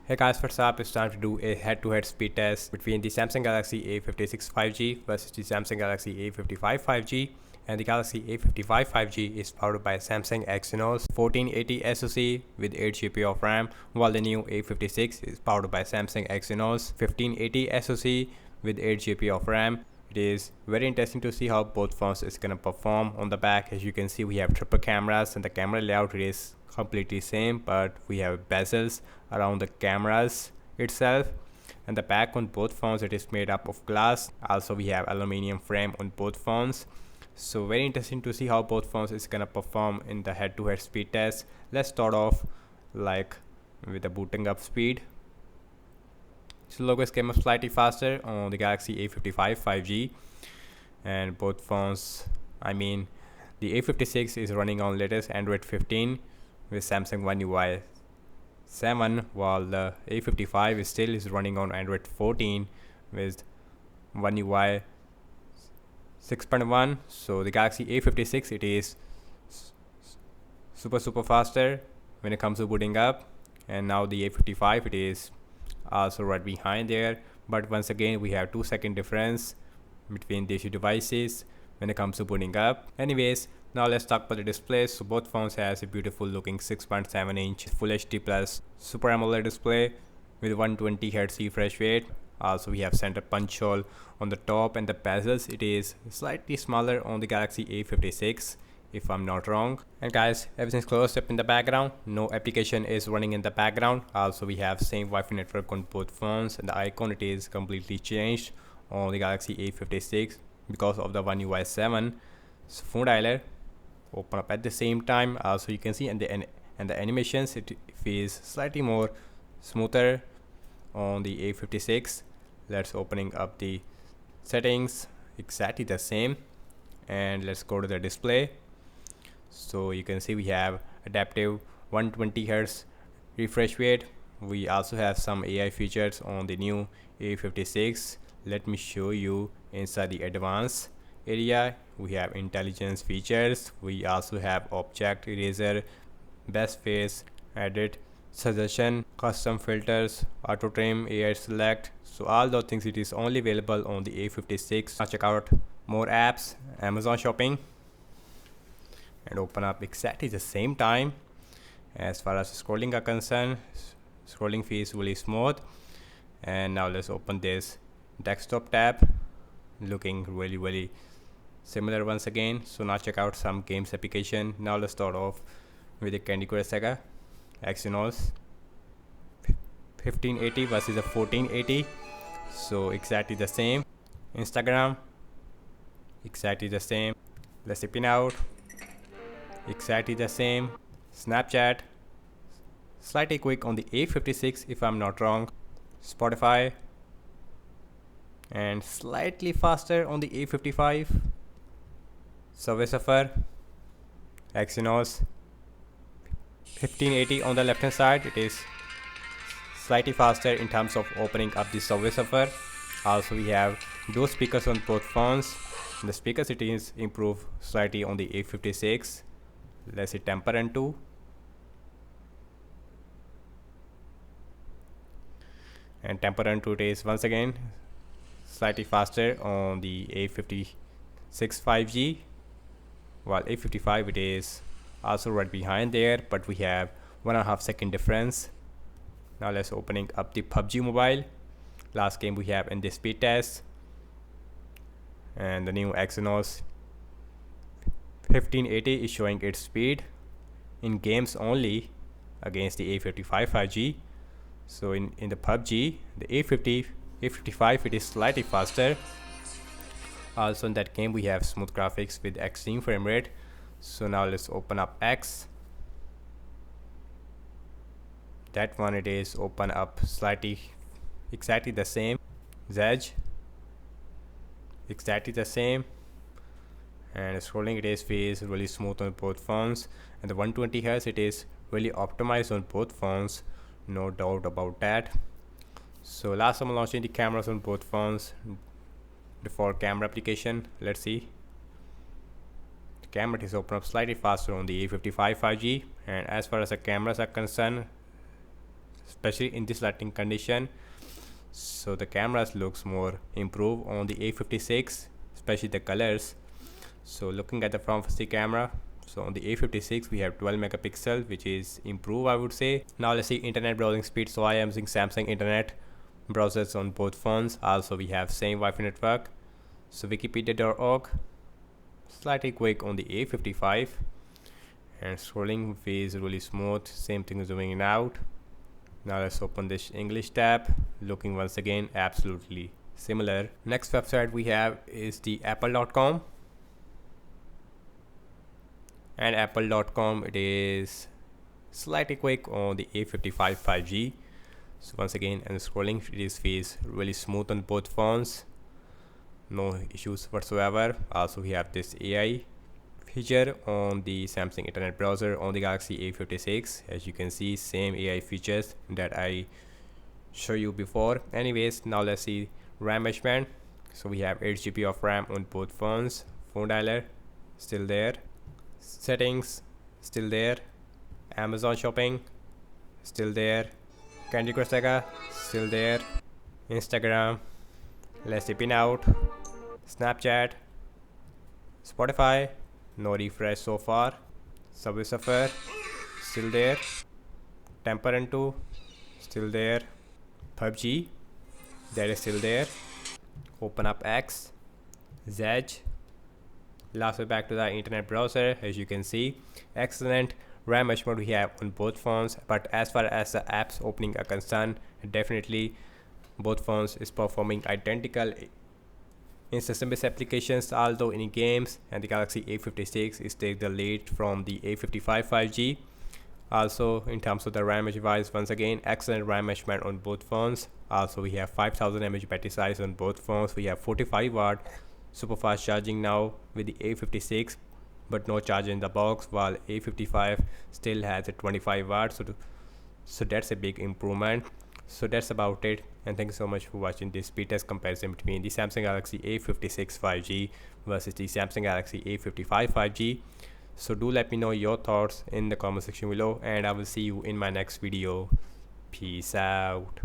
Hey guys, what's up? It's time to do a head-to-head speed test between the Samsung Galaxy A56 5G versus the Samsung Galaxy A55 5G. And the Galaxy A55 5G is powered by Samsung Exynos 1480 SoC with 8 GB of RAM, while the new A56 is powered by Samsung Exynos 1580 SoC with 8 GB of RAM. It is very interesting to see how both phones is gonna perform. On the back, as you can see, we have triple cameras and the camera layout is completely same, but we have bezels around the cameras itself. And the back on both phones, it is made up of glass. Also we have aluminum frame on both phones. So very interesting to see how both phones is gonna perform in the head-to-head speed test. Let's start off like with the booting up speed. So logo came up slightly faster on the Galaxy A55 5G, and both phones, the A56 is running on latest Android 15 with Samsung One UI 7, while the A55 is running on Android 14 with One UI 6.1. So the Galaxy A56, it is super faster when it comes to booting up, and now the A55, it is also right behind there. But once again, we have 2 second difference between these two devices when it comes to booting up. Anyways, now let's talk about the display. So both phones has a beautiful looking 6.7-inch Full HD Plus Super AMOLED display with 120 Hz refresh rate. Also we have center punch hole on the top, and the bezels, it is slightly smaller on the Galaxy A56 if I'm not wrong. And guys, everything's closed up in the background, no application is running in the background. Also we have same Wi-Fi network on both phones, and the icon, it is completely changed on the Galaxy A56 because of the One UI 7. So phone dialer open up at the same time. Also you can see, and the animations, it feels slightly more smoother on the A56. Let's opening up the settings, exactly the same, and let's go to the display. So you can see we have adaptive 120 Hz refresh rate. We also have some AI features on the new A56. Let me show you inside the advanced area. We have intelligence features. We also have object eraser, best face edit, suggestion, custom filters, auto trim, AI select. So all those things, it is only available on the A56. Now check out more apps, Amazon shopping, and open up exactly the same time. As far as scrolling are concerned, scrolling feels really smooth. And now let's open this desktop tab, looking really similar once again. So now check out some games application. Now let's start off with the Candy Crush Saga Exynos 1580 versus the 1480. So exactly the same. Instagram, exactly the same. Let's spin out, exactly the same. Snapchat, slightly quick on the A56 if I'm not wrong. Spotify, and slightly faster on the A55. Subway Surfer, Exynos 1580 on the left hand side, it is slightly faster in terms of opening up the Subway Surfer. Also we have dual speakers on both phones. The speaker settings improve slightly on the A56. Let's hit Temper and 2. And Temper and 2 is once again slightly faster on the A56 5G, while A55, it is also right behind there, but we have 1.5 second difference. Now let's opening up the PUBG Mobile, last game we have in this speed test, and the new Exynos 1580 is showing its speed in games only against the A55 5G. So in the PUBG, the A55, it is slightly faster. Also in that game we have smooth graphics with extreme frame rate. So now let's open up X. That one, it is open up slightly, exactly the same. Zedge, exactly the same. And scrolling, it is feels really smooth on both phones, and the 120 Hz, it is really optimized on both phones, no doubt about that. So last I'm launching the cameras on both phones. Default camera application, let's see. The camera is open up slightly faster on the A55 5G, and as far as the cameras are concerned, especially in this lighting condition. So the cameras looks more improved on the A56, especially the colors. So looking at the front facing camera, so on the A56 we have 12 megapixel, which is improved, I would say. Now let's see internet browsing speed. So I am using Samsung internet browsers on both phones. Also we have same Wi-Fi network. So wikipedia.org, slightly quick on the A55, and scrolling is really smooth. Same thing zooming in out. Now let's open this English tab. Looking once again absolutely similar. Next website we have is the apple.com, and apple.com, it is slightly quick on the A55 5G. So once again, and scrolling, it feels really smooth on both phones, no issues whatsoever. Also we have this AI feature on the Samsung internet browser on the Galaxy A56. As you can see, same AI features that I show you before. Anyways, now let's see RAM management. So we have 8 GB of RAM on both phones. Phone dialer still there, settings still there, Amazon shopping still there, Candy Crush Saga still there, Instagram, let's pin out, Snapchat, Spotify, no refresh so far, Subway Surfer still there, Temper 2 still there, PUBG, that is still there, Open Up X, Zedge. Lastly, back to the internet browser. As you can see, excellent RAM management we have on both phones. But as far as the apps opening are concerned, definitely both phones is performing identical in system-based applications, although in games, and the Galaxy A56 is take the lead from the A55 5G. Also in terms of the RAM device, once again excellent RAM management on both phones. Also we have 5000 mAh battery size on both phones. We have 45-watt super fast charging now with the A56, but no charge in the box, while A55 still has a 25 watts. So that's a big improvement. So that's about it, and thank you so much for watching this speed test comparison between the Samsung Galaxy A56 5G versus the Samsung Galaxy A55 5G. So do let me know your thoughts in the comment section below, and I will see you in my next video. Peace out.